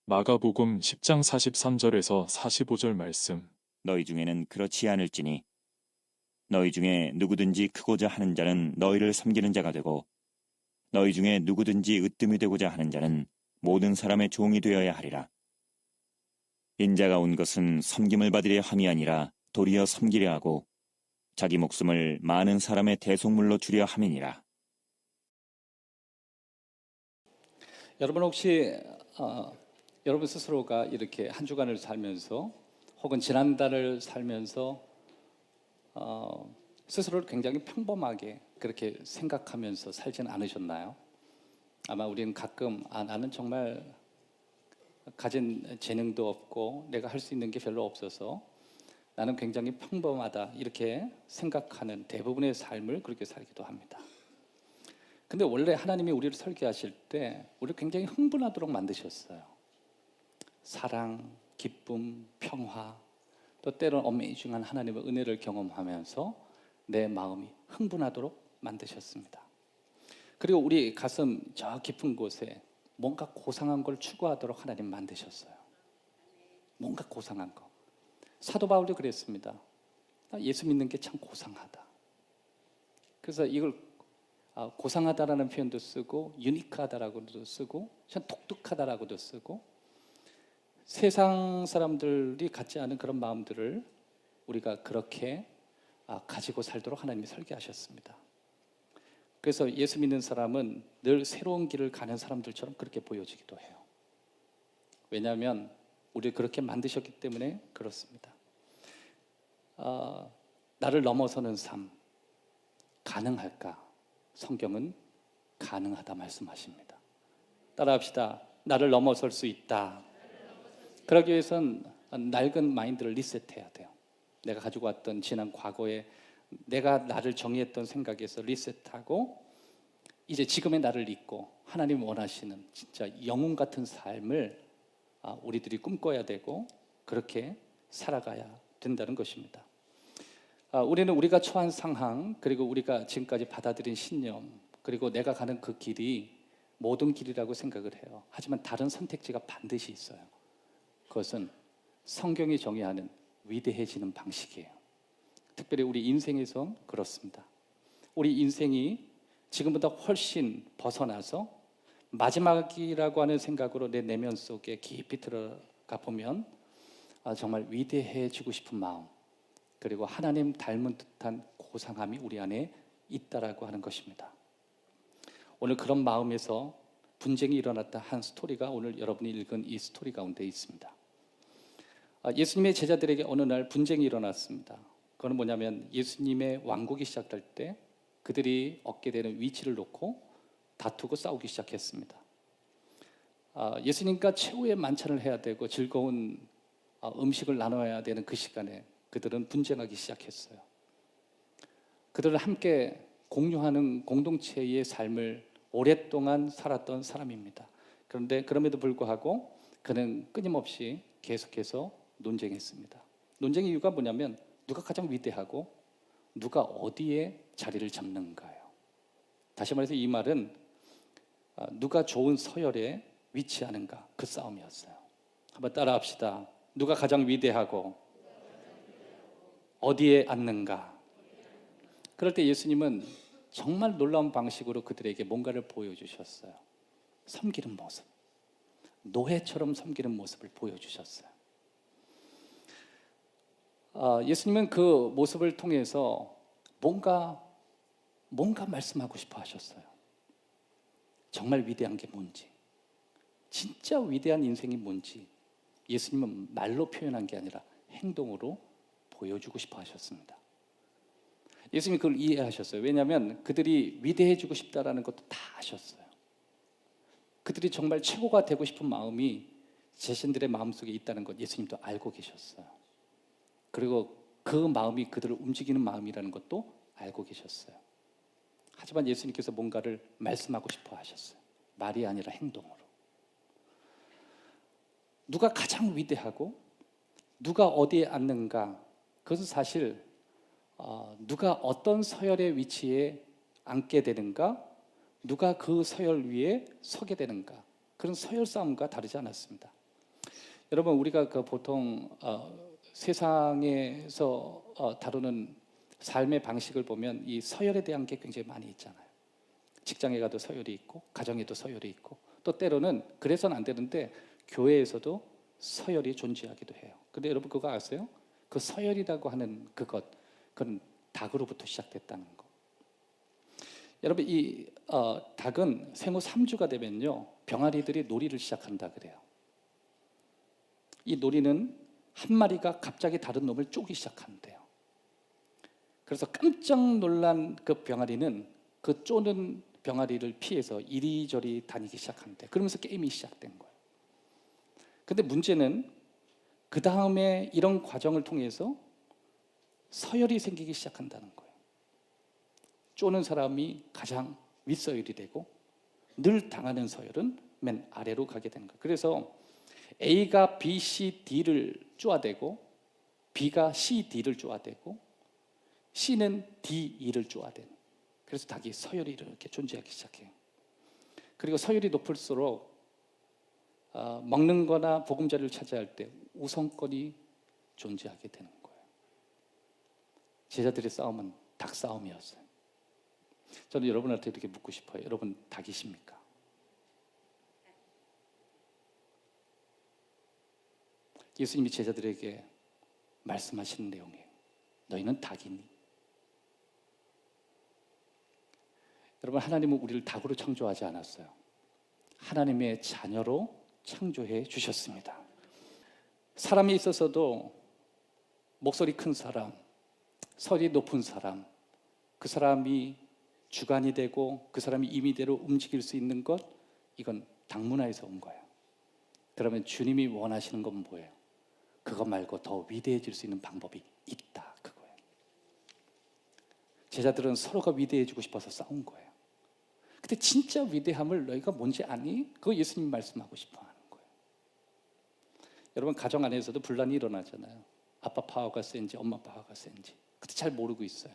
마가복음 10장 43절에서 45절 말씀. 너희 중에는 그렇지 않을지니 너희 중에 누구든지 크고자 하는 자는 너희를 섬기는 자가 되고 너희 중에 누구든지 으뜸이 되고자 하는 자는 모든 사람의 종이 되어야 하리라. 인자가 온 것은 섬김을 받으려 함이 아니라 도리어 섬기려 하고 자기 목숨을 많은 사람의 대속물로 주려 함이니라. 여러분 혹시 여러분 스스로가 이렇게 한 주간을 살면서 혹은 지난달을 살면서 스스로를 굉장히 평범하게 그렇게 생각하면서 살지는 않으셨나요? 아마 우리는 가끔 나는 정말 가진 재능도 없고 내가 할 수 있는 게 별로 없어서 나는 굉장히 평범하다 이렇게 생각하는 대부분의 삶을 그렇게 살기도 합니다. 근데 원래 하나님이 우리를 설계하실 때 우리를 굉장히 흥분하도록 만드셨어요. 사랑, 기쁨, 평화, 또 때로는 어메이징한 하나님의 은혜를 경험하면서 내 마음이 흥분하도록 만드셨습니다. 그리고 우리 가슴 저 깊은 곳에 뭔가 고상한 걸 추구하도록 하나님 만드셨어요. 뭔가 고상한 거. 사도 바울도 그랬습니다. 예수 믿는 게 참 고상하다. 그래서 이걸 고상하다라는 표현도 쓰고 유니크하다라고도 쓰고 참 독특하다라고도 쓰고 세상 사람들이 갖지 않은 그런 마음들을 우리가 그렇게 가지고 살도록 하나님이 설계하셨습니다. 그래서 예수 믿는 사람은 늘 새로운 길을 가는 사람들처럼 그렇게 보여지기도 해요. 왜냐하면 우리를 그렇게 만드셨기 때문에 그렇습니다. 나를 넘어서는 삶 가능할까? 성경은 가능하다 말씀하십니다. 따라합시다. 나를 넘어설 수 있다. 그러기 위해선 낡은 마인드를 리셋해야 돼요. 내가 가지고 왔던 지난 과거에 내가 나를 정의했던 생각에서 리셋하고 이제 지금의 나를 잊고 하나님 원하시는 진짜 영웅 같은 삶을 우리들이 꿈꿔야 되고 그렇게 살아가야 된다는 것입니다. 우리는 우리가 처한 상황 그리고 우리가 지금까지 받아들인 신념 그리고 내가 가는 그 길이 모든 길이라고 생각을 해요. 하지만 다른 선택지가 반드시 있어요. 그것은 성경이 정의하는 위대해지는 방식이에요. 특별히 우리 인생에서 그렇습니다. 우리 인생이 지금보다 훨씬 벗어나서 마지막이라고 하는 생각으로 내 내면 속에 깊이 들어가 보면 정말 위대해지고 싶은 마음 그리고 하나님 닮은 듯한 고상함이 우리 안에 있다라고 하는 것입니다. 오늘 그런 마음에서 분쟁이 일어났다 한 스토리가 오늘 여러분이 읽은 이 스토리 가운데 있습니다. 예수님의 제자들에게 어느 날 분쟁이 일어났습니다. 그건 뭐냐면 예수님의 왕국이 시작될 때 그들이 얻게 되는 위치를 놓고 다투고 싸우기 시작했습니다. 예수님과 최후의 만찬을 해야 되고 즐거운 음식을 나눠야 되는 그 시간에 그들은 분쟁하기 시작했어요. 그들은 함께 공유하는 공동체의 삶을 오랫동안 살았던 사람입니다. 그런데 그럼에도 불구하고 그는 끊임없이 계속해서 논쟁했습니다. 논쟁의 이유가 뭐냐면 누가 가장 위대하고 누가 어디에 자리를 잡는가요. 다시 말해서 이 말은 누가 좋은 서열에 위치하는가 그 싸움이었어요. 한번 따라합시다. 누가 가장 위대하고 어디에 앉는가. 그럴 때 예수님은 정말 놀라운 방식으로 그들에게 뭔가를 보여주셨어요. 섬기는 모습, 노예처럼 섬기는 모습을 보여주셨어요. 예수님은 그 모습을 통해서 뭔가 말씀하고 싶어 하셨어요. 정말 위대한 게 뭔지, 진짜 위대한 인생이 뭔지 예수님은 말로 표현한 게 아니라 행동으로 보여주고 싶어 하셨습니다. 예수님이 그걸 이해하셨어요. 왜냐하면 그들이 위대해지고 싶다라는 것도 다 아셨어요. 그들이 정말 최고가 되고 싶은 마음이 자신들의 마음속에 있다는 것 예수님도 알고 계셨어요. 그리고 그 마음이 그들을 움직이는 마음이라는 것도 알고 계셨어요. 하지만 예수님께서 뭔가를 말씀하고 싶어 하셨어요. 말이 아니라 행동으로. 누가 가장 위대하고 누가 어디에 앉는가 그것은 사실 누가 어떤 서열의 위치에 앉게 되는가 누가 그 서열 위에 서게 되는가 그런 서열 싸움과 다르지 않았습니다. 여러분 우리가 그 보통 세상에서 다루는 삶의 방식을 보면 이 서열에 대한 게 굉장히 많이 있잖아요. 직장에 가도 서열이 있고 가정에도 서열이 있고 또 때로는 그래서는 안 되는데 교회에서도 서열이 존재하기도 해요. 근데 여러분 그거 아세요? 그 서열이라고 하는 그건 닭으로부터 시작됐다는 거. 여러분 이 닭은 생후 3주가 되면요 병아리들이 놀이를 시작한다 그래요. 이 놀이는 한 마리가 갑자기 다른 놈을 쪼기 시작한대요. 그래서 깜짝 놀란 그 병아리는 그 쪼는 병아리를 피해서 이리저리 다니기 시작한대. 그러면서 게임이 시작된 거예요. 근데 문제는 그 다음에 이런 과정을 통해서 서열이 생기기 시작한다는 거예요. 쪼는 사람이 가장 윗서열이 되고 늘 당하는 서열은 맨 아래로 가게 되는 거예요. 그래서 A가 B, C, D를 쪼아대고 B가 C, D를 쪼아대고 C는 D, E를 쪼아대는. 그래서 닭이 서열이 이렇게 존재하기 시작해요. 그리고 서열이 높을수록 먹는 거나 보금자리를 차지할 때 우선권이 존재하게 되는 거예요. 제자들의 싸움은 닭 싸움이었어요. 저는 여러분한테 이렇게 묻고 싶어요. 여러분 닭이십니까? 예수님이 제자들에게 말씀하시는 내용이에요. 너희는 닭이니? 여러분 하나님은 우리를 닭으로 창조하지 않았어요. 하나님의 자녀로 창조해 주셨습니다. 사람이 있어서도 목소리 큰 사람, 설이 높은 사람, 그 사람이 주관이 되고 그 사람이 임의대로 움직일 수 있는 것, 이건 닭문화에서 온 거예요. 그러면 주님이 원하시는 건 뭐예요? 그것 말고 더 위대해질 수 있는 방법이 있다, 그거예요. 제자들은 서로가 위대해지고 싶어서 싸운 거예요. 근데 진짜 위대함을 너희가 뭔지 아니? 그거 예수님이 말씀하고 싶어 하는 거예요. 여러분 가정 안에서도 분란이 일어나잖아요. 아빠 파워가 센지 엄마 파워가 센지 근데 잘 모르고 있어요.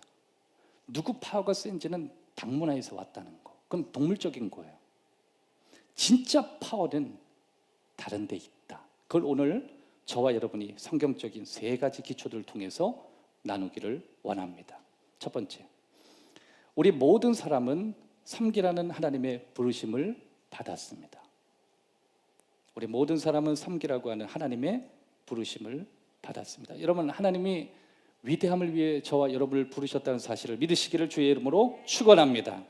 누구 파워가 센지는 닭문화에서 왔다는 거. 그건 동물적인 거예요. 진짜 파워는 다른 데 있다. 그걸 오늘 저와 여러분이 성경적인 3가지 기초들을 통해서 나누기를 원합니다. 첫 번째, 우리 모든 사람은 섬기라는 하나님의 부르심을 받았습니다. 우리 모든 사람은 섬기라고 하는 하나님의 부르심을 받았습니다. 여러분 하나님이 위대함을 위해 저와 여러분을 부르셨다는 사실을 믿으시기를 주의 이름으로 축원합니다.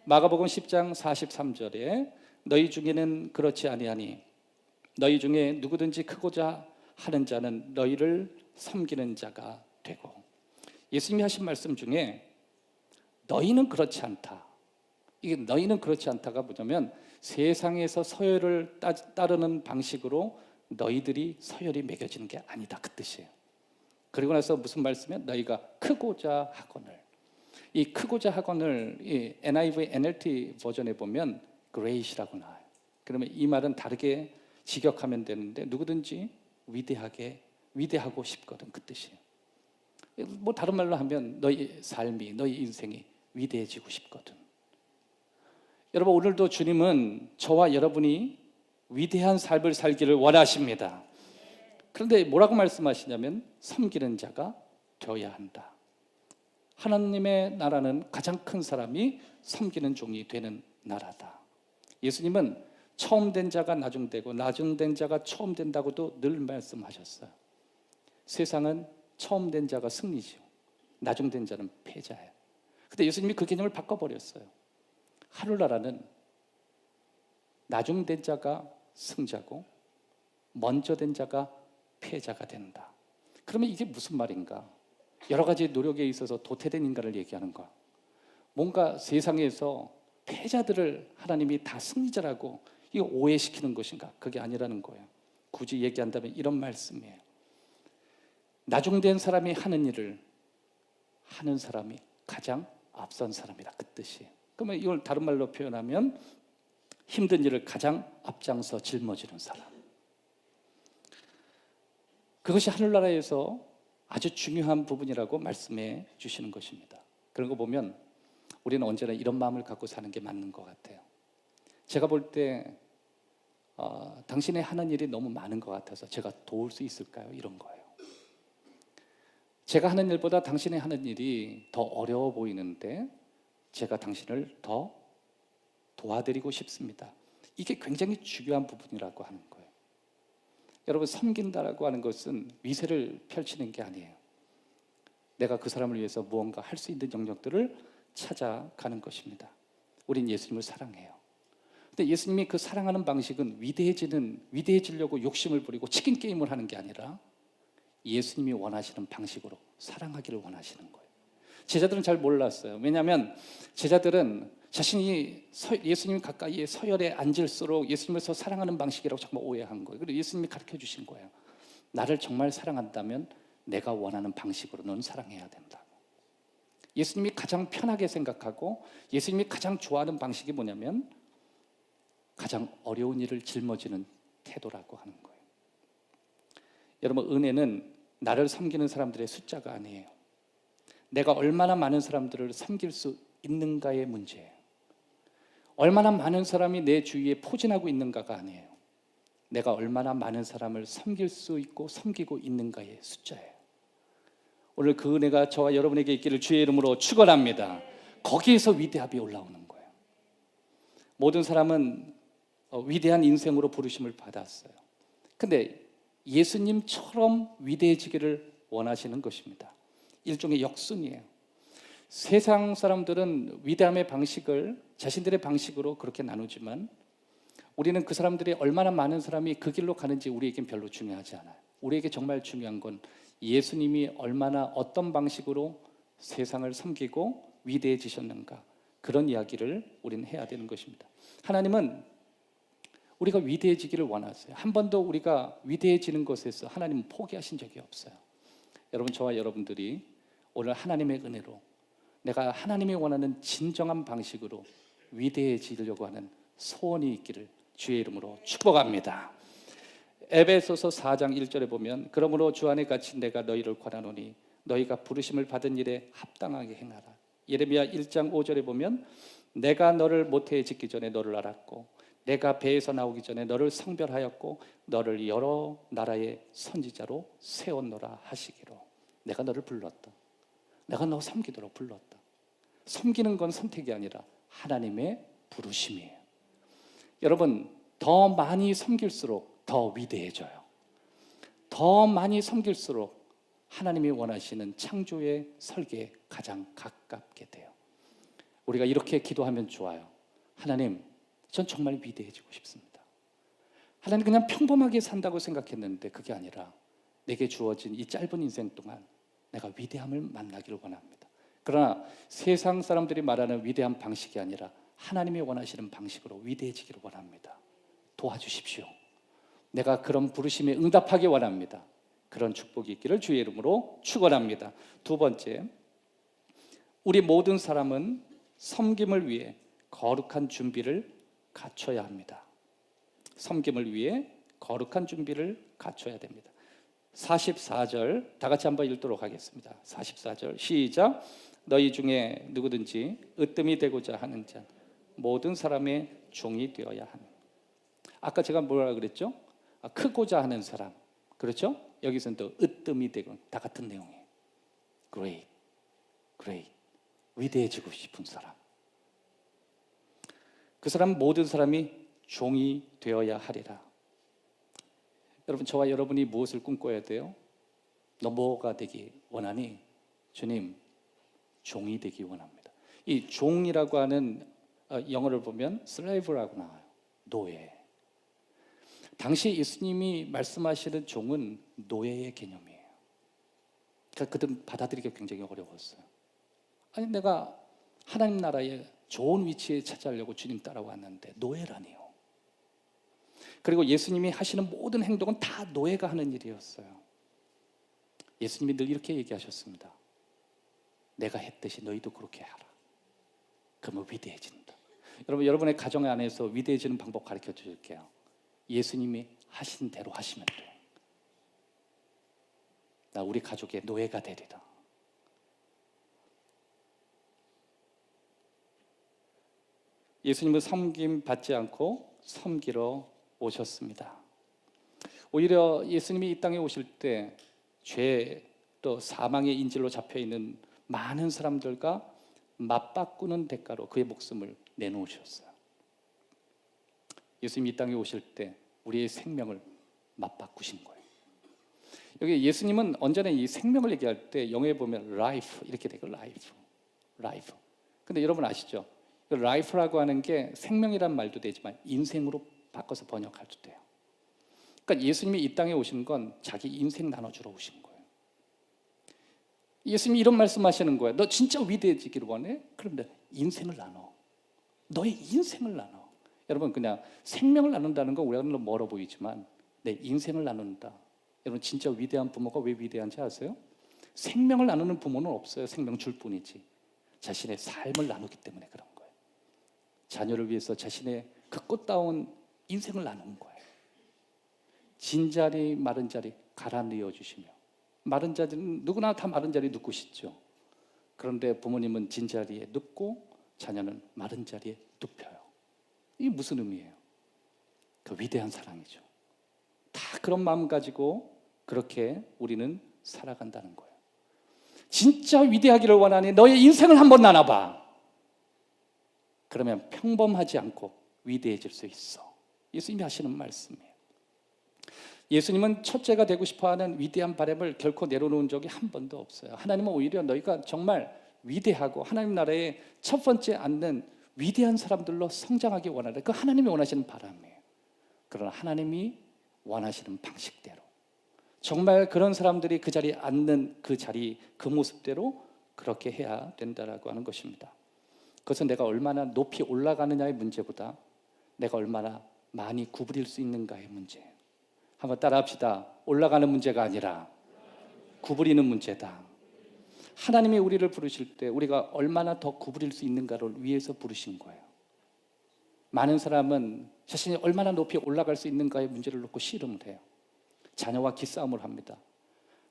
마가복음 10장 43절에 너희 중에는 그렇지 아니하니 너희 중에 누구든지 크고자 하는 자는 너희를 섬기는 자가 되고, 예수님이 하신 말씀 중에 너희는 그렇지 않다. 이게 너희는 그렇지 않다가 뭐냐면 세상에서 서열을 따르는 방식으로 너희들이 서열이 매겨지는 게 아니다, 그 뜻이에요. 그리고 나서 무슨 말씀이에요? 너희가 크고자 하거늘. 이 크고자 하거늘 이 NIV, NLT 버전에 보면 great이라고 나와요. 그러면 이 말은 다르게 직역하면 되는데 누구든지 위대하고 싶거든, 그 뜻이에요. 뭐 다른 말로 하면 너희 삶이, 너희 인생이 위대해지고 싶거든. 여러분 오늘도 주님은 저와 여러분이 위대한 삶을 살기를 원하십니다. 그런데 뭐라고 말씀하시냐면 섬기는 자가 되어야 한다. 하나님의 나라는 가장 큰 사람이 섬기는 종이 되는 나라다. 예수님은 처음 된 자가 나중되고 나중된 자가 처음 된다고도 늘 말씀하셨어요. 세상은 처음 된 자가 승리지요, 나중된 자는 패자예요. 근데 예수님이 그 개념을 바꿔버렸어요. 하늘나라는 나중된 자가 승자고 먼저 된 자가 패자가 된다. 그러면 이게 무슨 말인가? 여러 가지 노력에 있어서 도태된 인간을 얘기하는 거. 뭔가 세상에서 패자들을 하나님이 다 승리자라고 이거 오해시키는 것인가? 그게 아니라는 거예요. 굳이 얘기한다면 이런 말씀이에요. 나중된 사람이 하는 일을 하는 사람이 가장 앞선 사람이라, 그 뜻이에요. 그러면 이걸 다른 말로 표현하면 힘든 일을 가장 앞장서 짊어지는 사람. 그것이 하늘나라에서 아주 중요한 부분이라고 말씀해 주시는 것입니다. 그런 거 보면 우리는 언제나 이런 마음을 갖고 사는 게 맞는 것 같아요. 제가 볼 때 당신이 하는 일이 너무 많은 것 같아서 제가 도울 수 있을까요? 이런 거예요. 제가 하는 일보다 당신이 하는 일이 더 어려워 보이는데 제가 당신을 더 도와드리고 싶습니다. 이게 굉장히 중요한 부분이라고 하는 거예요. 여러분, 섬긴다라고 하는 것은 위세를 펼치는 게 아니에요. 내가 그 사람을 위해서 무언가 할 수 있는 영역들을 찾아가는 것입니다. 우린 예수님을 사랑해요. 근데 예수님이 그 사랑하는 방식은 위대해지려고 욕심을 부리고 치킨 게임을 하는 게 아니라 예수님이 원하시는 방식으로 사랑하기를 원하시는 거예요. 제자들은 잘 몰랐어요. 왜냐하면 제자들은 자신이 예수님 가까이에 서열에 앉을수록 예수님을 더 사랑하는 방식이라고 정말 오해한 거예요. 그리고 예수님이 가르쳐 주신 거예요. 나를 정말 사랑한다면 내가 원하는 방식으로 넌 사랑해야 된다고. 예수님이 가장 편하게 생각하고 예수님이 가장 좋아하는 방식이 뭐냐면 가장 어려운 일을 짊어지는 태도라고 하는 거예요. 여러분, 은혜는 나를 섬기는 사람들의 숫자가 아니에요. 내가 얼마나 많은 사람들을 섬길 수 있는가의 문제예요. 얼마나 많은 사람이 내 주위에 포진하고 있는가가 아니에요. 내가 얼마나 많은 사람을 섬길 수 있고 섬기고 있는가의 숫자예요. 오늘 그 은혜가 저와 여러분에게 있기를 주의 이름으로 축원합니다. 거기에서 위대함이 올라오는 거예요. 모든 사람은 위대한 인생으로 부르심을 받았어요. 근데 예수님처럼 위대해지기를 원하시는 것입니다. 일종의 역순이에요. 세상 사람들은 위대함의 방식을 자신들의 방식으로 그렇게 나누지만 우리는 그 사람들이 얼마나 많은 사람이 그 길로 가는지 우리에겐 별로 중요하지 않아요. 우리에게 정말 중요한 건 예수님이 얼마나 어떤 방식으로 세상을 섬기고 위대해지셨는가, 그런 이야기를 우리는 해야 되는 것입니다. 하나님은 우리가 위대해지기를 원하세요. 한 번도 우리가 위대해지는 것에서 하나님은 포기하신 적이 없어요. 여러분, 저와 여러분들이 오늘 하나님의 은혜로 내가 하나님이 원하는 진정한 방식으로 위대해지려고 하는 소원이 있기를 주의 이름으로 축복합니다. 에베소서 4장 1절에 보면 그러므로 주 안에 갇힌 내가 너희를 권하노니 너희가 부르심을 받은 일에 합당하게 행하라. 예레미야 1장 5절에 보면 내가 너를 모태에 짓기 전에 너를 알았고 내가 배에서 나오기 전에 너를 성별하였고 너를 여러 나라의 선지자로 세웠노라 하시기로. 내가 너를 불렀다. 내가 너 섬기도록 불렀다. 섬기는 건 선택이 아니라 하나님의 부르심이에요. 여러분, 더 많이 섬길수록 더 위대해져요. 더 많이 섬길수록 하나님이 원하시는 창조의 설계에 가장 가깝게 돼요. 우리가 이렇게 기도하면 좋아요. 하나님, 전 정말 위대해지고 싶습니다. 하나님, 그냥 평범하게 산다고 생각했는데 그게 아니라 내게 주어진 이 짧은 인생 동안 내가 위대함을 만나기를 원합니다. 그러나 세상 사람들이 말하는 위대한 방식이 아니라 하나님이 원하시는 방식으로 위대해지기를 원합니다. 도와주십시오. 내가 그런 부르심에 응답하기 원합니다. 그런 축복이 있기를 주의 이름으로 축원합니다. 두 번째, 우리 모든 사람은 섬김을 위해 거룩한 준비를 갖춰야 합니다. 섬김을 위해 거룩한 준비를 갖춰야 됩니다. 44절 다 같이 한번 읽도록 하겠습니다. 44절 시작. 너희 중에 누구든지 으뜸이 되고자 하는 자 모든 사람의 종이 되어야 하는. 아까 제가 뭐라 그랬죠? 크고자 하는 사람. 그렇죠? 여기서는 또 으뜸이 되고 다 같은 내용이에요. Great, great. 위대해지고 싶은 사람. 그 사람 모든 사람이 종이 되어야 하리라. 여러분, 저와 여러분이 무엇을 꿈꿔야 돼요? 너 뭐가 되기 원하니? 주님, 종이 되기 원합니다. 이 종이라고 하는 영어를 보면 slave라고 나와요. 노예. 당시 예수님이 말씀하시는 종은 노예의 개념이에요. 그러니까 그들은 받아들이기가 굉장히 어려웠어요. 아니, 내가 하나님 나라에 좋은 위치에 차지하려고 주님 따라왔는데 노예라니요. 그리고 예수님이 하시는 모든 행동은 다 노예가 하는 일이었어요. 예수님이 늘 이렇게 얘기하셨습니다. 내가 했듯이 너희도 그렇게 하라. 그러면 위대해진다. 여러분, 여러분의 가정 안에서 위대해지는 방법 가르쳐 드릴게요. 예수님이 하신 대로 하시면 돼요. 나 우리 가족의 노예가 되리라. 예수님은 섬김 받지 않고 섬기러 오셨습니다. 오히려 예수님이 이 땅에 오실 때 죄 또 사망의 인질로 잡혀 있는 많은 사람들과 맞바꾸는 대가로 그의 목숨을 내놓으셨어요. 예수님이 이 땅에 오실 때 우리의 생명을 맞바꾸신 거예요. 여기 예수님은 언제나 이 생명을 얘기할 때 영어에 보면 life 이렇게 되고 life. 근데 여러분 아시죠? life라고 하는 게 생명이란 말도 되지만 인생으로 바꿔서 번역해도 돼요. 그러니까 예수님이 이 땅에 오신 건 자기 인생 나눠주러 오신 거예요. 예수님이 이런 말씀하시는 거예요. 너 진짜 위대해지기를 원해? 그럼 내 인생을 나눠. 너의 인생을 나눠. 여러분 그냥 생명을 나눈다는 건 우리는 멀어 보이지만 내 인생을 나눈다. 여러분 진짜 위대한 부모가 왜 위대한지 아세요? 생명을 나누는 부모는 없어요. 생명 줄 뿐이지. 자신의 삶을 나누기 때문에 그런 거예요. 자녀를 위해서 자신의 그 꽃다운 인생을 나눈 거예요. 진 자리 마른 자리 갈아 넣어 주시며, 마른 자리는 누구나 다 마른 자리 눕고 싶죠. 그런데 부모님은 진 자리에 눕고 자녀는 마른 자리에 눕혀요. 이게 무슨 의미예요? 그 위대한 사랑이죠. 다 그런 마음 가지고 그렇게 우리는 살아간다는 거예요. 진짜 위대하기를 원하니 너의 인생을 한번 나눠봐. 그러면 평범하지 않고 위대해질 수 있어. 예수님이 하시는 말씀이에요. 예수님은 첫째가 되고 싶어하는 위대한 바람을 결코 내려놓은 적이 한 번도 없어요. 하나님은 오히려 너희가 정말 위대하고 하나님 나라에 첫 번째 앉는 위대한 사람들로 성장하기 원하는 그 하나님이 원하시는 바람이에요. 그러나 하나님이 원하시는 방식대로 정말 그런 사람들이 그 자리에 앉는 그 자리 그 모습대로 그렇게 해야 된다라고 하는 것입니다. 그것은 내가 얼마나 높이 올라가느냐의 문제보다 내가 얼마나 많이 구부릴 수 있는가의 문제예요. 한번 따라합시다. 올라가는 문제가 아니라 구부리는 문제다. 하나님이 우리를 부르실 때 우리가 얼마나 더 구부릴 수 있는가를 위해서 부르신 거예요. 많은 사람은 자신이 얼마나 높이 올라갈 수 있는가의 문제를 놓고 씨름을 해요. 자녀와 기싸움을 합니다.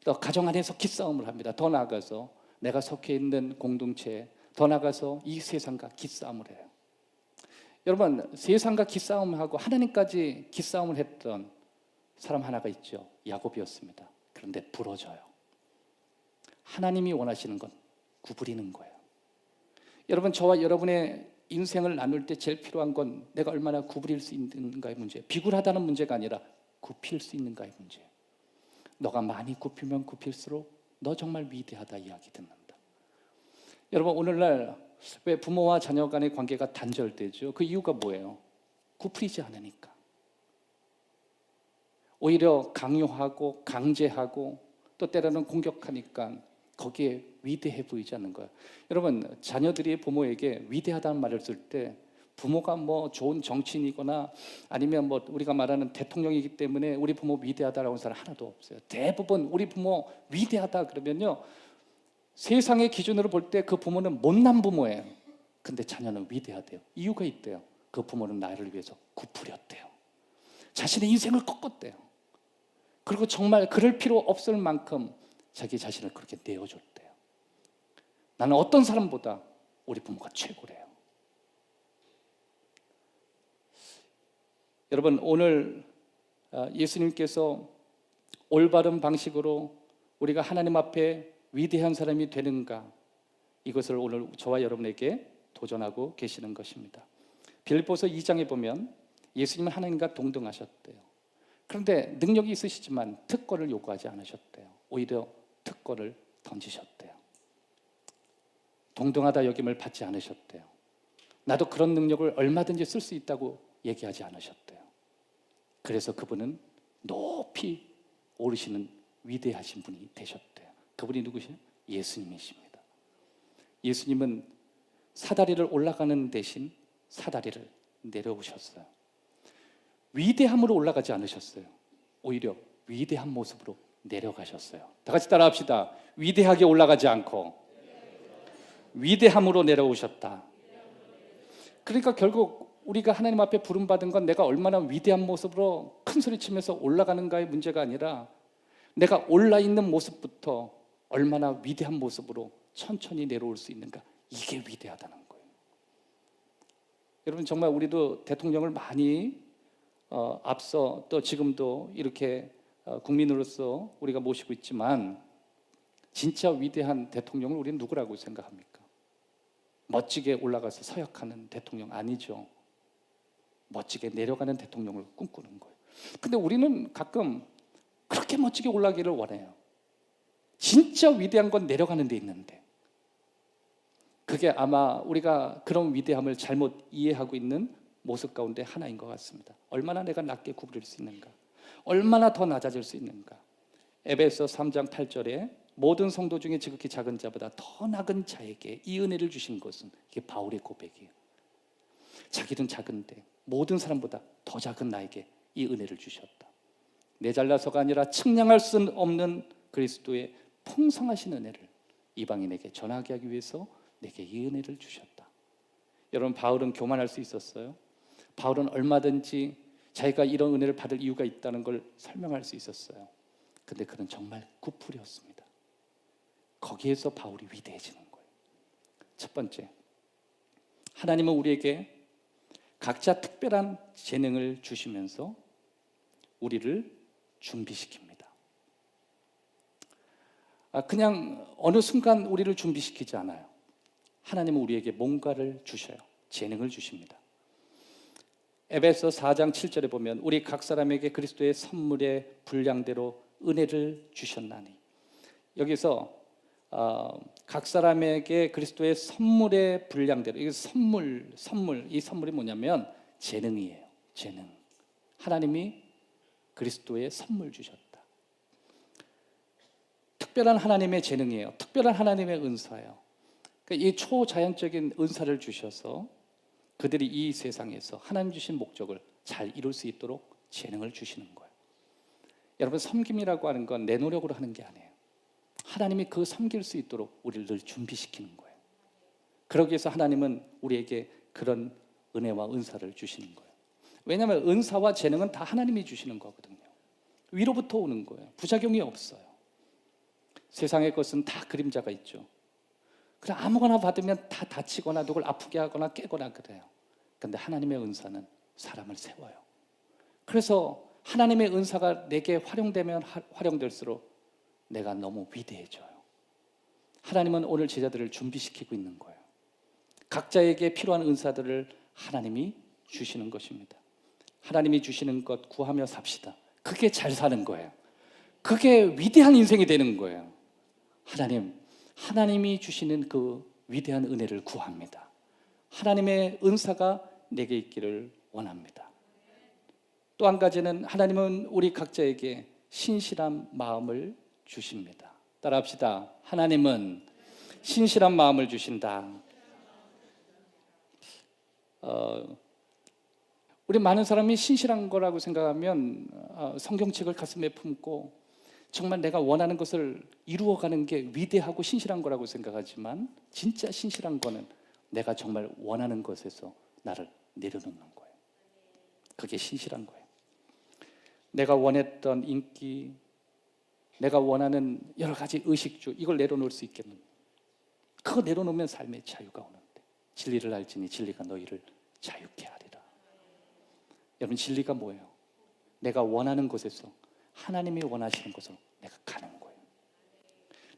또 가정 안에서 기싸움을 합니다. 더 나아가서 내가 속해 있는 공동체에 더 나아가서 이 세상과 기싸움을 해요. 여러분 세상과 기싸움하고 하나님까지 기싸움을 했던 사람 하나가 있죠. 야곱이었습니다. 그런데 부러져요. 하나님이 원하시는 건 구부리는 거예요. 여러분 저와 여러분의 인생을 나눌 때 제일 필요한 건 내가 얼마나 구부릴 수 있는가의 문제예요. 비굴하다는 문제가 아니라 굽힐 수 있는가의 문제예요. 너가 많이 굽히면 굽힐수록 너 정말 위대하다 이야기 듣는다. 여러분 오늘날 왜 부모와 자녀 간의 관계가 단절되죠? 그 이유가 뭐예요? 굽히지 않으니까. 오히려 강요하고 강제하고 또 때로는 공격하니까 거기에 위대해 보이지 않는 거예요. 여러분 자녀들이 부모에게 위대하다는 말을 쓸 때 부모가 뭐 좋은 정치인이거나 아니면 뭐 우리가 말하는 대통령이기 때문에 우리 부모 위대하다라고 하는 사람 하나도 없어요. 대부분 우리 부모 위대하다 그러면요 세상의 기준으로 볼 때 그 부모는 못난 부모예요. 근데 자녀는 위대하대요. 이유가 있대요. 그 부모는 나를 위해서 구부렸대요. 자신의 인생을 꺾었대요. 그리고 정말 그럴 필요 없을 만큼 자기 자신을 그렇게 내어줬대요. 나는 어떤 사람보다 우리 부모가 최고래요. 여러분 오늘 예수님께서 올바른 방식으로 우리가 하나님 앞에 위대한 사람이 되는가 이것을 오늘 저와 여러분에게 도전하고 계시는 것입니다. 빌립보서 2장에 보면 예수님은 하나님과 동등하셨대요. 그런데 능력이 있으시지만 특권을 요구하지 않으셨대요. 오히려 특권을 던지셨대요. 동등하다 여김을 받지 않으셨대요. 나도 그런 능력을 얼마든지 쓸 수 있다고 얘기하지 않으셨대요. 그래서 그분은 높이 오르시는 위대하신 분이 되셨대요. 그분이 누구시죠? 예수님이십니다. 예수님은 사다리를 올라가는 대신 사다리를 내려오셨어요. 위대함으로 올라가지 않으셨어요. 오히려 위대한 모습으로 내려가셨어요. 다 같이 따라합시다. 위대하게 올라가지 않고 위대함으로 내려오셨다. 그러니까 결국 우리가 하나님 앞에 부름받은 건 내가 얼마나 위대한 모습으로 큰 소리 치면서 올라가는가의 문제가 아니라 내가 올라있는 모습부터 얼마나 위대한 모습으로 천천히 내려올 수 있는가. 이게 위대하다는 거예요. 여러분 정말 우리도 대통령을 많이 앞서 또 지금도 이렇게 국민으로서 우리가 모시고 있지만 진짜 위대한 대통령을 우리는 누구라고 생각합니까? 멋지게 올라가서 서약하는 대통령 아니죠. 멋지게 내려가는 대통령을 꿈꾸는 거예요. 근데 우리는 가끔 그렇게 멋지게 올라가기를 원해요. 진짜 위대한 건 내려가는 데 있는데, 그게 아마 우리가 그런 위대함을 잘못 이해하고 있는 모습 가운데 하나인 것 같습니다. 얼마나 내가 낮게 구부릴 수 있는가, 얼마나 더 낮아질 수 있는가. 에베소 3장 8절에 모든 성도 중에 지극히 작은 자보다 더 작은 자에게 이 은혜를 주신 것은, 이게 바울의 고백이에요. 자기는 작은데 모든 사람보다 더 작은 나에게 이 은혜를 주셨다. 내 잘나서가 아니라 측량할 수 없는 그리스도의 풍성하신 은혜를 이방인에게 전하게 하기 위해서 내게 이 은혜를 주셨다. 여러분, 바울은 교만할 수 있었어요? 바울은 얼마든지 자기가 이런 은혜를 받을 이유가 있다는 걸 설명할 수 있었어요. 근데 그는 정말 구풀이었습니다. 거기에서 바울이 위대해지는 거예요. 첫 번째, 하나님은 우리에게 각자 특별한 재능을 주시면서 우리를 준비시킵니다. 그냥 어느 순간 우리를 준비시키지 않아요. 하나님은 우리에게 뭔가를 주셔요. 재능을 주십니다. 에베소 4장 7절에 보면 우리 각 사람에게 그리스도의 선물의 분량대로 은혜를 주셨나니, 여기서 각 사람에게 그리스도의 선물의 분량대로, 이게 선물, 이 선물이 뭐냐면 재능이에요. 재능. 하나님이 그리스도의 선물 주셨다. 특별한 하나님의 재능이에요. 특별한 하나님의 은사예요. 그러니까 이 초자연적인 은사를 주셔서 그들이 이 세상에서 하나님 주신 목적을 잘 이룰 수 있도록 재능을 주시는 거예요. 여러분, 섬김이라고 하는 건 내 노력으로 하는 게 아니에요. 하나님이 그 섬길 수 있도록 우리를 늘 준비시키는 거예요. 그러기 위해서 하나님은 우리에게 그런 은혜와 은사를 주시는 거예요. 왜냐하면 은사와 재능은 다 하나님이 주시는 거거든요. 위로부터 오는 거예요. 부작용이 없어요. 세상의 것은 다 그림자가 있죠. 그래, 아무거나 받으면 다 다치거나 누굴 아프게 하거나 깨거나 그래요. 그런데 하나님의 은사는 사람을 세워요. 그래서 하나님의 은사가 내게 활용되면 활용될수록 내가 너무 위대해져요. 하나님은 오늘 제자들을 준비시키고 있는 거예요. 각자에게 필요한 은사들을 하나님이 주시는 것입니다. 하나님이 주시는 것 구하며 삽시다. 그게 잘 사는 거예요. 그게 위대한 인생이 되는 거예요. 하나님이 주시는 그 위대한 은혜를 구합니다. 하나님의 은사가 내게 있기를 원합니다. 또 한 가지는 하나님은 우리 각자에게 신실한 마음을 주십니다. 따라합시다. 하나님은 신실한 마음을 주신다. 우리 많은 사람이 신실한 거라고 생각하면 성경책을 가슴에 품고 정말 내가 원하는 것을 이루어가는 게 위대하고 신실한 거라고 생각하지만, 진짜 신실한 거는 내가 정말 원하는 것에서 나를 내려놓는 거예요. 그게 신실한 거예요. 내가 원했던 인기, 내가 원하는 여러 가지 의식주, 이걸 내려놓을 수 있겠는가? 그거 내려놓으면 삶의 자유가 오는데, 진리를 알지니 진리가 너희를 자유케 하리라. 여러분, 진리가 뭐예요? 내가 원하는 곳에서 하나님이 원하시는 곳으로 내가 가는 거예요.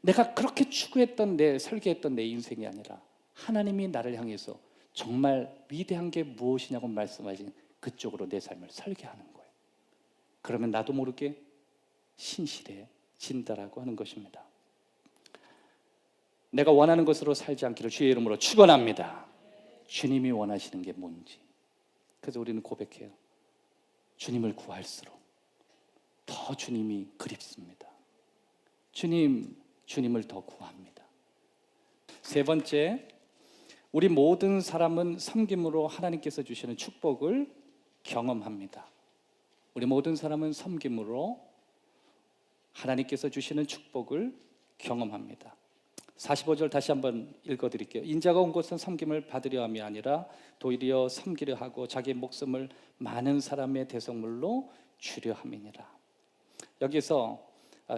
내가 그렇게 추구했던 설계했던 내 인생이 아니라 하나님이 나를 향해서 정말 위대한 게 무엇이냐고 말씀하신 그쪽으로 내 삶을 설계하는 거예요. 그러면 나도 모르게 신실해진다라고 하는 것입니다. 내가 원하는 것으로 살지 않기를 주의 이름으로 축원합니다. 주님이 원하시는 게 뭔지. 그래서 우리는 고백해요. 주님을 구할수록 더 주님이 그립습니다. 주님을 더 구합니다. 세 번째, 우리 모든 사람은 섬김으로 하나님께서 주시는 축복을 경험합니다. 우리 모든 사람은 섬김으로 하나님께서 주시는 축복을 경험합니다. 45절 다시 한번 읽어드릴게요. 인자가 온 것은 섬김을 받으려 함이 아니라 도리어 섬기려 하고 자기 목숨을 많은 사람의 대속물로 주려 함이니라. 여기서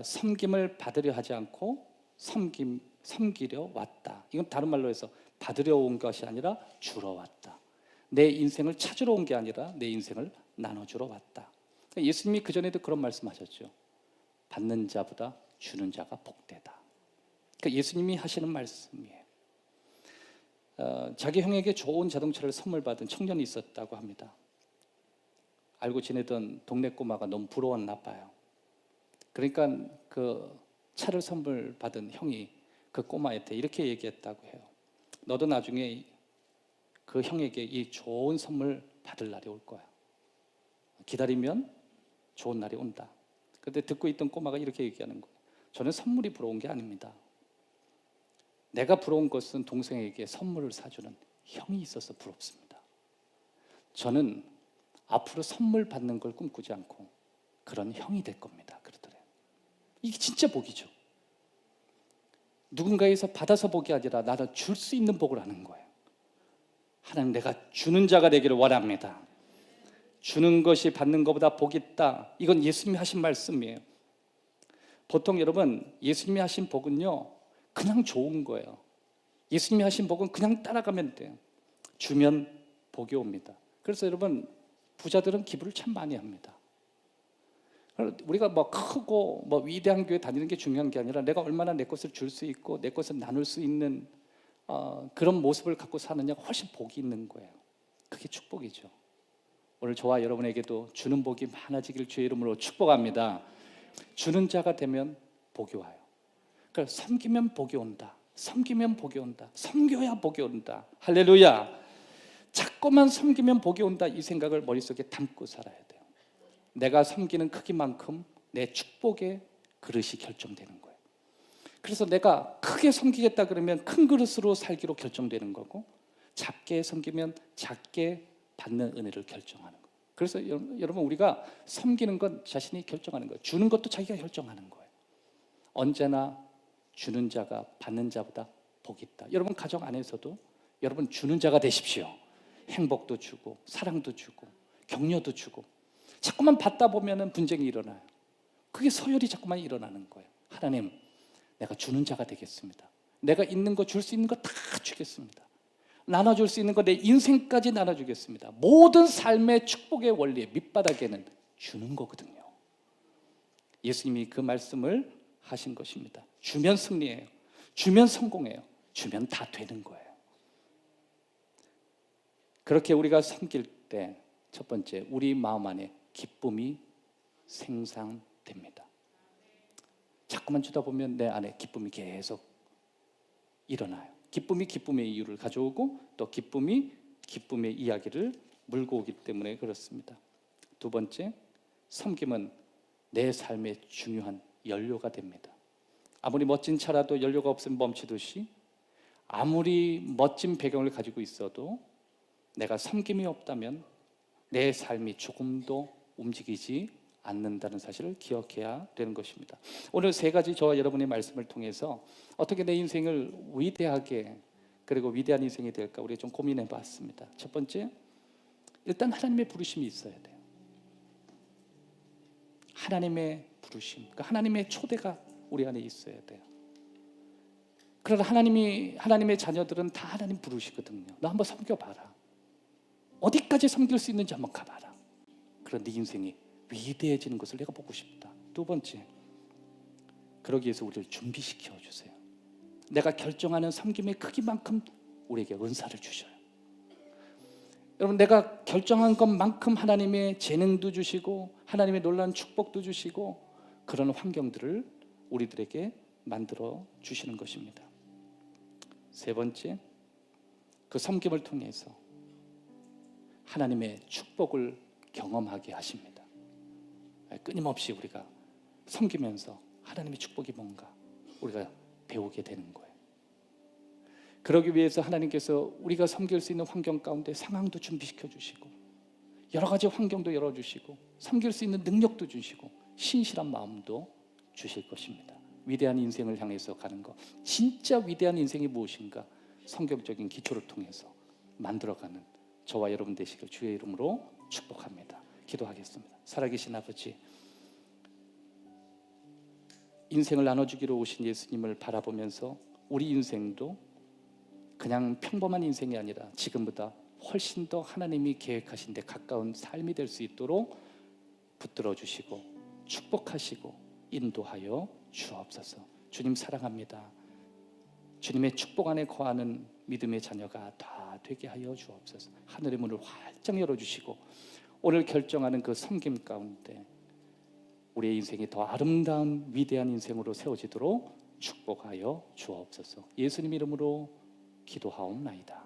섬김을 받으려 하지 않고 섬기려 왔다. 이건 다른 말로 해서 받으려 온 것이 아니라 주러 왔다. 내 인생을 찾으러 온 게 아니라 내 인생을 나눠주러 왔다. 예수님이 그전에도 그런 말씀하셨죠. 받는 자보다 주는 자가 복되다. 예수님이 하시는 말씀이에요. 자기 형에게 좋은 자동차를 선물 받은 청년이 있었다고 합니다. 알고 지내던 동네 꼬마가 너무 부러웠나 봐요. 그러니까 그 차를 선물 받은 형이 그 꼬마한테 이렇게 얘기했다고 해요. 너도 나중에 그 형에게 이 좋은 선물 받을 날이 올 거야. 기다리면 좋은 날이 온다. 그런데 듣고 있던 꼬마가 이렇게 얘기하는 거예요. 저는 선물이 부러운 게 아닙니다. 내가 부러운 것은 동생에게 선물을 사주는 형이 있어서 부럽습니다. 저는 앞으로 선물 받는 걸 꿈꾸지 않고 그런 형이 될 겁니다. 그러더래요. 이게 진짜 복이죠. 누군가에서 받아서 복이 아니라 나를 줄 수 있는 복을 하는 거예요. 하나님, 내가 주는 자가 되기를 원합니다. 주는 것이 받는 것보다 복이 있다. 이건 예수님이 하신 말씀이에요. 보통 여러분, 예수님이 하신 복은요, 그냥 좋은 거예요. 예수님이 하신 복은 그냥 따라가면 돼요. 주면 복이 옵니다. 그래서 여러분, 부자들은 기부를 참 많이 합니다. 우리가 뭐 크고 뭐 위대한 교회 다니는 게 중요한 게 아니라 내가 얼마나 내 것을 줄 수 있고 내 것을 나눌 수 있는 그런 모습을 갖고 사느냐가 훨씬 복이 있는 거예요. 그게 축복이죠. 오늘 저와 여러분에게도 주는 복이 많아지길 주의 이름으로 축복합니다. 주는 자가 되면 복이 와요. 그러니까 섬기면 복이 온다. 섬기면 복이 온다. 섬겨야 복이 온다. 할렐루야. 자꾸만 섬기면 복이 온다. 이 생각을 머릿속에 담고 살아야 돼요. 내가 섬기는 크기만큼 내 축복의 그릇이 결정되는 거예요. 그래서 내가 크게 섬기겠다 그러면 큰 그릇으로 살기로 결정되는 거고, 작게 섬기면 작게 받는 은혜를 결정하는 거예요. 그래서 여러분, 우리가 섬기는 건 자신이 결정하는 거예요. 주는 것도 자기가 결정하는 거예요. 언제나 주는 자가 받는 자보다 복이 있다. 여러분 가정 안에서도 여러분 주는 자가 되십시오. 행복도 주고 사랑도 주고 격려도 주고. 자꾸만 받다 보면 분쟁이 일어나요. 그게 서열이 자꾸만 일어나는 거예요. 하나님, 내가 주는 자가 되겠습니다. 내가 있는 거 줄 수 있는 거 다 주겠습니다. 나눠줄 수 있는 거 내 인생까지 나눠주겠습니다. 모든 삶의 축복의 원리의 밑바닥에는 주는 거거든요. 예수님이 그 말씀을 하신 것입니다. 주면 승리해요. 주면 성공해요. 주면 다 되는 거예요. 그렇게 우리가 섬길 때 첫 번째, 우리 마음 안에 기쁨이 생산됩니다. 자꾸만 주다 보면 내 안에 기쁨이 계속 일어나요. 기쁨이 기쁨의 이유를 가져오고 또 기쁨이 기쁨의 이야기를 물고 오기 때문에 그렇습니다. 두 번째, 섬김은 내 삶의 중요한 연료가 됩니다. 아무리 멋진 차라도 연료가 없으면 멈추듯이, 아무리 멋진 배경을 가지고 있어도 내가 섬김이 없다면 내 삶이 조금도 움직이지 않는다는 사실을 기억해야 되는 것입니다. 오늘 세 가지 저와 여러분의 말씀을 통해서 어떻게 내 인생을 위대하게 그리고 위대한 인생이 될까 우리 좀 고민해 봤습니다. 첫 번째, 일단 하나님의 부르심이 있어야 돼요. 하나님의 부르심, 그러니까 하나님의 초대가 우리 안에 있어야 돼요. 그러나 하나님의 자녀들은 다 하나님 부르시거든요. 너 한번 섬겨봐라. 어디까지 섬길 수 있는지 한번 가봐라. 그런 네 인생이 위대해지는 것을 내가 보고 싶다. 두 번째, 그러기 위해서 우리를 준비시켜 주세요. 내가 결정하는 섬김의 크기만큼 우리에게 은사를 주셔요. 여러분, 내가 결정한 것만큼 하나님의 재능도 주시고 하나님의 놀라운 축복도 주시고 그런 환경들을 우리들에게 만들어 주시는 것입니다. 세 번째, 그 섬김을 통해서 하나님의 축복을 경험하게 하십니다. 끊임없이 우리가 섬기면서 하나님의 축복이 뭔가 우리가 배우게 되는 거예요. 그러기 위해서 하나님께서 우리가 섬길 수 있는 환경 가운데 상황도 준비시켜 주시고 여러 가지 환경도 열어주시고 섬길 수 있는 능력도 주시고 신실한 마음도 주실 것입니다. 위대한 인생을 향해서 가는 것, 진짜 위대한 인생이 무엇인가 성경적인 기초를 통해서 만들어가는 저와 여러분 되시길 주의 이름으로 축복합니다. 기도하겠습니다. 살아계신 아버지, 인생을 나눠주기로 오신 예수님을 바라보면서 우리 인생도 그냥 평범한 인생이 아니라 지금보다 훨씬 더 하나님이 계획하신 데 가까운 삶이 될 수 있도록 붙들어 주시고 축복하시고 인도하여 주옵소서. 주님 사랑합니다. 주님의 축복 안에 거하는 믿음의 자녀가 다 되게 하여 주옵소서. 하늘의 문을 활짝 열어주시고 오늘 결정하는 그 섬김 가운데 우리의 인생이 더 아름다운 위대한 인생으로 세워지도록 축복하여 주옵소서. 예수님 이름으로 기도하옵나이다.